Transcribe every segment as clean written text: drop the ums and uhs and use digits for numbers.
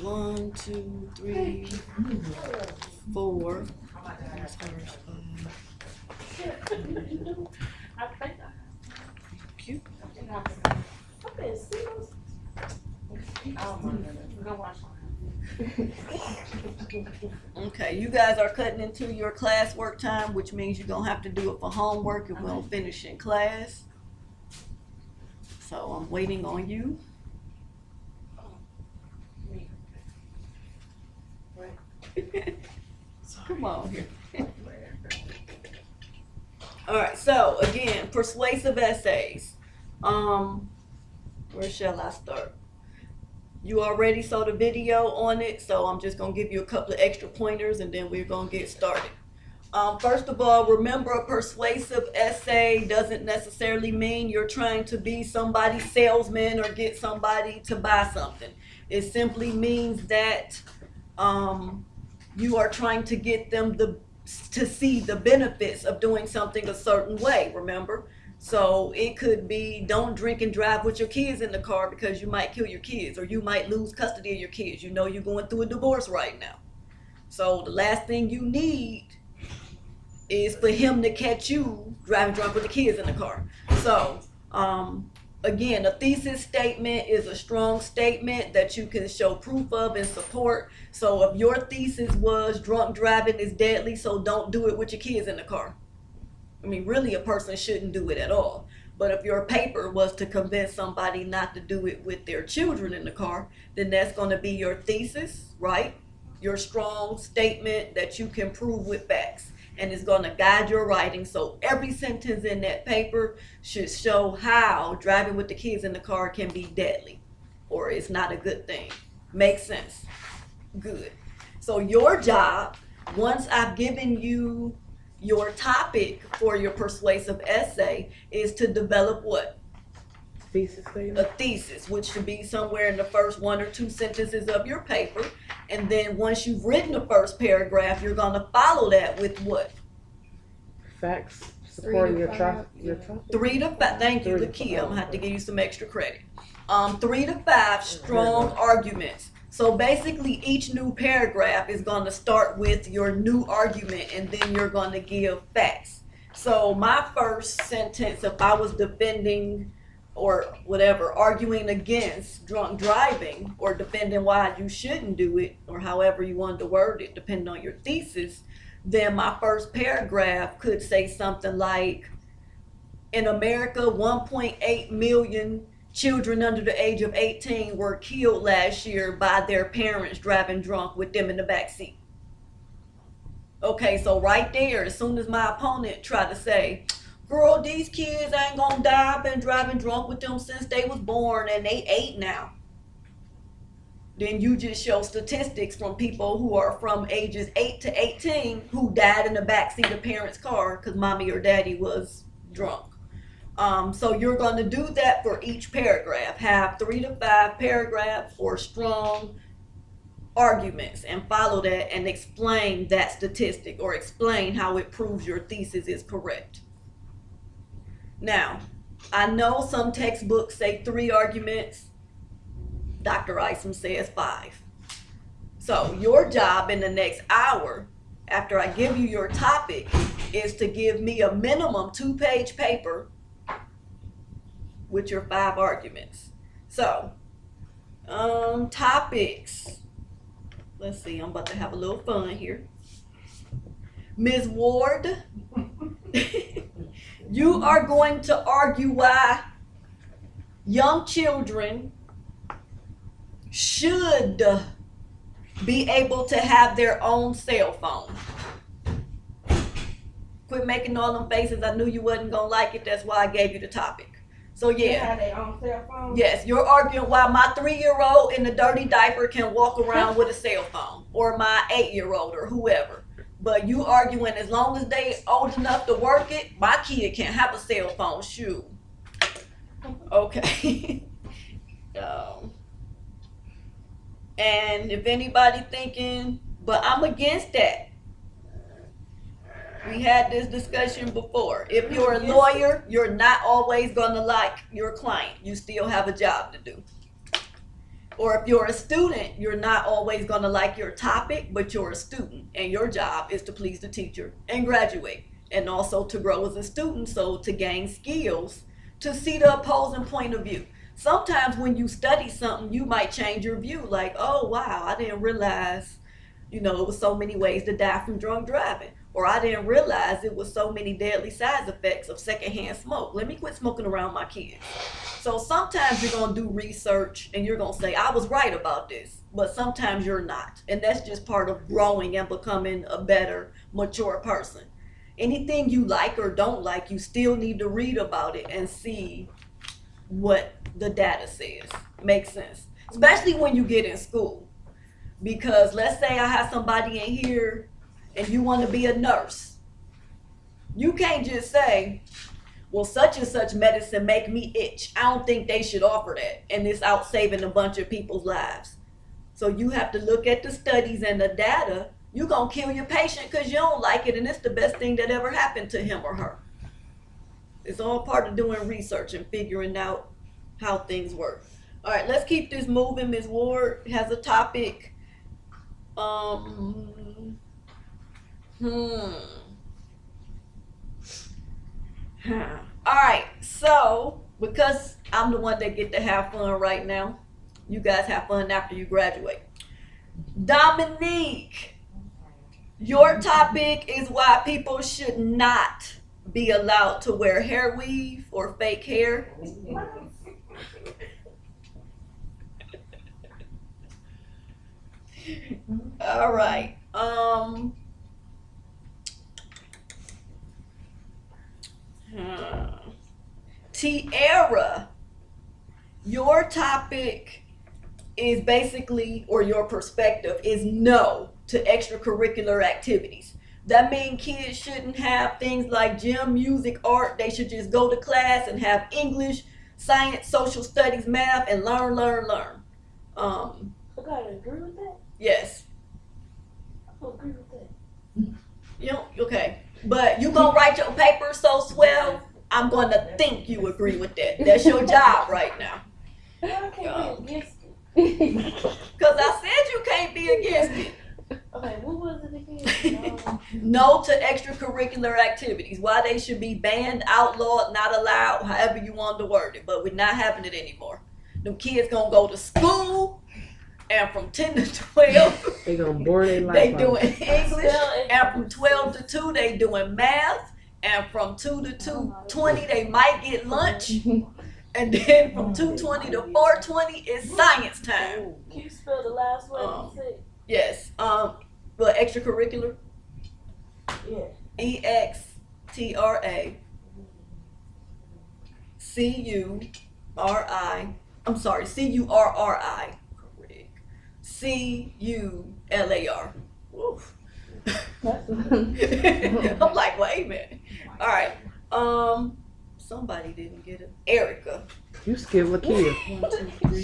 1, 2, 3, 4. Cute. Okay, you guys are cutting into your classwork time, which means you're gonna have to do it for homework if we don't finish in class. So I'm waiting on you. Come on here. All right, so again, persuasive essays. Where shall I start? You already saw the video on it, so I'm just gonna give you a couple of extra pointers and then we're gonna get started. First of all, remember, a persuasive essay doesn't necessarily mean you're trying to be somebody's salesman or get somebody to buy something. It simply means that you are trying to get them to see the benefits of doing something a certain way, remember? So it could be, don't drink and drive with your kids in the car because you might kill your kids or you might lose custody of your kids. You know you're going through a divorce right now. So the last thing you need is for him to catch you driving drunk with the kids in the car. So again, a thesis statement is a strong statement that you can show proof of and support. So if your thesis was drunk driving is deadly, so don't do it with your kids in the car. I mean, really, a person shouldn't do it at all. But if your paper was to convince somebody not to do it with their children in the car, then that's going to be your thesis, right? Your strong statement that you can prove with facts. And it's going to guide your writing. So every sentence in that paper should show how driving with the kids in the car can be deadly or it's not a good thing. Makes sense? Good. So your job, once I've given you your topic for your persuasive essay, is to develop what? Thesis statement. A thesis, which should be somewhere in the first 1 or 2 sentences of your paper. And then once you've written the first paragraph, you're going to follow that with what? Facts supporting your topic. 3 to 5. Thank you, Lakia. I'm going to have to give you some extra credit. 3 to 5 strong arguments. So basically, each new paragraph is going to start with your new argument, and then you're going to give facts. So my first sentence, if I was defending or whatever, arguing against drunk driving or defending why you shouldn't do it, or however you want to word it, depending on your thesis, then my first paragraph could say something like, in America, 1.8 million children under the age of 18 were killed last year by their parents driving drunk with them in the back seat. Okay, so right there, as soon as my opponent tried to say, girl, these kids ain't gonna die, I've been driving drunk with them since they was born and they 8 now. Then you just show statistics from people who are from ages 8 to 18 who died in the backseat of parents' car because mommy or daddy was drunk. So you're going to do that for each paragraph. Have 3 to 5 paragraphs or strong arguments and follow that and explain that statistic or explain how it proves your thesis is correct. Now, I know some textbooks say 3 arguments. Dr. Isom says 5. So your job in the next hour, after I give you your topic, is to give me a minimum 2-page paper with your 5 arguments. So, topics. Let's see, I'm about to have a little fun here. Ms. Ward, you are going to argue why young children should be able to have their own cell phone. Quit making all them faces. I knew you wasn't gonna like it. That's why I gave you the topic. So yeah. They have their own cell phone? Yes, you're arguing why my 3-year-old in the dirty diaper can walk around with a cell phone, or my 8-year-old or whoever. But you arguing as long as they old enough to work it, my kid can't have a cell phone. Shoot. Okay. And if anybody thinking, but I'm against that. We had this discussion before. If you're a lawyer, you're not always going to like your client. You still have a job to do. Or if you're a student, you're not always going to like your topic, but you're a student and your job is to please the teacher and graduate, and also to grow as a student, so to gain skills, to see the opposing point of view. Sometimes when you study something, you might change your view, like, oh wow, I didn't realize, it was so many ways to die from drunk driving. Or I didn't realize it was so many deadly side effects of secondhand smoke. Let me quit smoking around my kids. So sometimes you're going to do research and you're going to say, I was right about this. But sometimes you're not. And that's just part of growing and becoming a better, mature person. Anything you like or don't like, you still need to read about it and see what the data says. Makes sense. Especially when you get in school. Because let's say I have somebody in here and you want to be a nurse. You can't just say, well, such and such medicine make me itch. I don't think they should offer that. And it's out saving a bunch of people's lives. So you have to look at the studies and the data. You're going to kill your patient because you don't like it, and it's the best thing that ever happened to him or her. It's all part of doing research and figuring out how things work. All right, let's keep this moving. Ms. Ward has a topic. All right, so because I'm the one that get to have fun right now, you guys have fun after you graduate. Dominique, your topic is why people should not be allowed to wear hair weave or fake hair. All right. Tiara, your topic is basically, or your perspective is no to extracurricular activities. That means kids shouldn't have things like gym, music, art. They should just go to class and have English, science, social studies, math, and learn. I gotta agree with that. Yes. I don't agree with that. You know, okay. But you gonna write your paper so swell, I'm gonna think you agree with that. That's your job right now. I can't be against it. Because I said you can't be against it. Okay, what was it again? No to extracurricular activities. Why they should be banned, outlawed, not allowed, however you want to word it. But we're not having it anymore. Them kids gonna go to school, and from 10 to 12, They gonna bore their life they out. doing English, and from 12 to 2, they doing math, and from 2 to 2:20, they might get lunch, and then from 2:20 to 4:20, it's science time. Can you spell the last word you said? Yes, but extracurricular, Yeah. EXTRACURRI. I'm sorry, CURRI. Correct. CULAR. Woof. I'm like, wait a minute. All right. Somebody didn't get it. Erica. You skip Lakia. 1, 2, 3.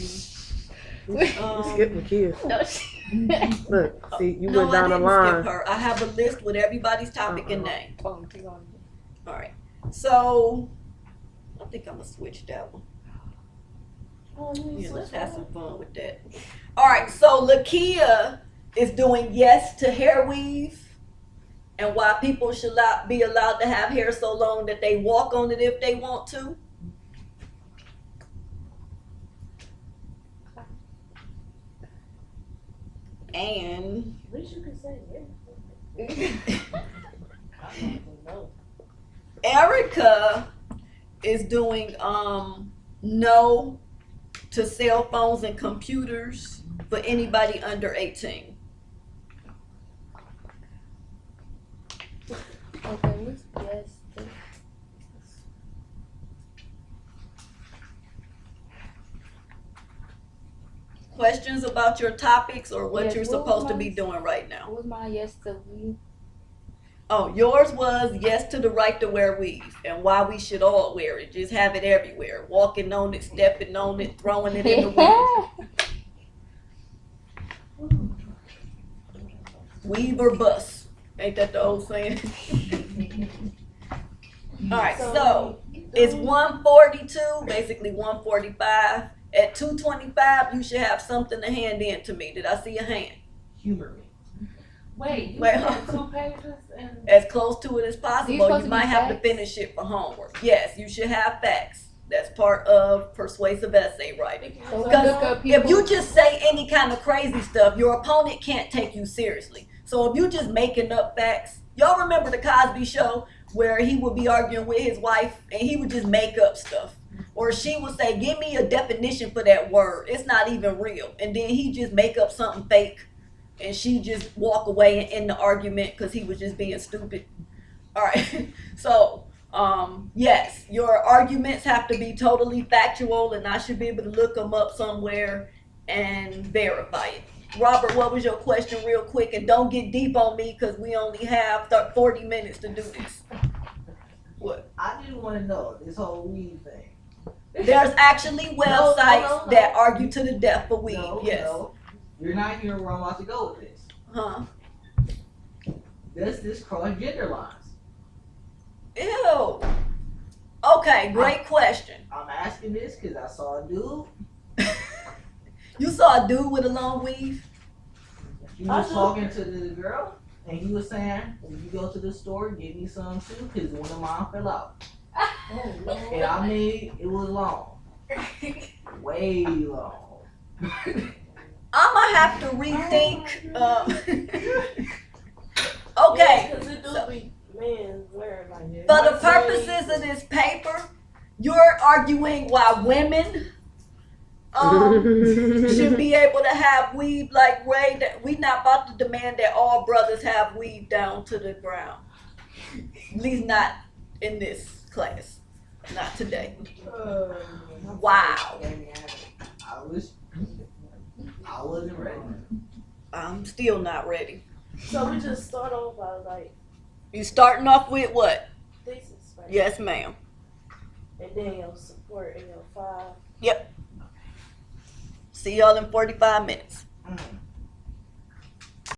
You skip Lakia. No, Look, see, you No, went down I the didn't line. skip her. I have a list with everybody's topic and name. oh, All right. So, I think I'm gonna switch that one. Oh, you Yeah, let's switch have that? some fun with that. All right, so Lakia is doing yes to hair weave and why people should be allowed to have hair so long that they walk on it if they want to. And At least you can say yeah. I don't know. Erica is doing no to cell phones and computers for anybody under 18. okay, let's guess. Questions about your topics or what Yes, you're what was supposed to be mine? doing right now? What was my yes to we? Oh, yours was yes to the right to wear weave and why we should all wear it. Just have it everywhere. Walking on it, stepping on it, throwing it in the wind. Weave or bust. Ain't that the old saying? All right, so it's 1:42, basically 1:45, At 2:25, you should have something to hand in to me. Did I see a hand? Humor me. Wait, you Wait, said 2 pages and As close to it as These possible. supposed You to might be have to facts? finish it for homework. Yes, you should have facts. That's part of persuasive essay writing. So we Because look up people. if you just say any kind of crazy stuff, your opponent can't take you seriously. So if you just making up facts, y'all remember the Cosby Show where he would be arguing with his wife and he would just make up stuff. Or she would say, give me a definition for that word. It's not even real. And then he just make up something fake and she just walk away and end the argument because he was just being stupid. All right. So, yes, your arguments have to be totally factual and I should be able to look them up somewhere and verify it. Robert, what was your question real quick? And don't get deep on me because we only have 40 minutes to do this. What? I just want to know this whole weed thing. There's actually websites no. that argue to the death for weed. No, Yes. no. You're not hearing where I'm about to go with this. Huh? Does this cross gender lines? Ew. Okay, great question. I'm asking this because I saw a dude. You saw a dude with a long weave? He was talking to the girl, and he was saying, "When you go to the store, get me some too, because one of mine fell out." And I mean, it was long, way long. I'ma have to rethink. Okay. Because it do be men wearing like For the purposes of this paper, you're arguing why women should be able to have weave like Ray. That we not about to demand that all brothers have weave down to the ground. At least not in this class. Not today. Wow. I wasn't ready. I'm still not ready. So we just start off by like You starting off with what? thesis, right? Yes, ma'am. And then your support and your 5. See y'all in 45 minutes.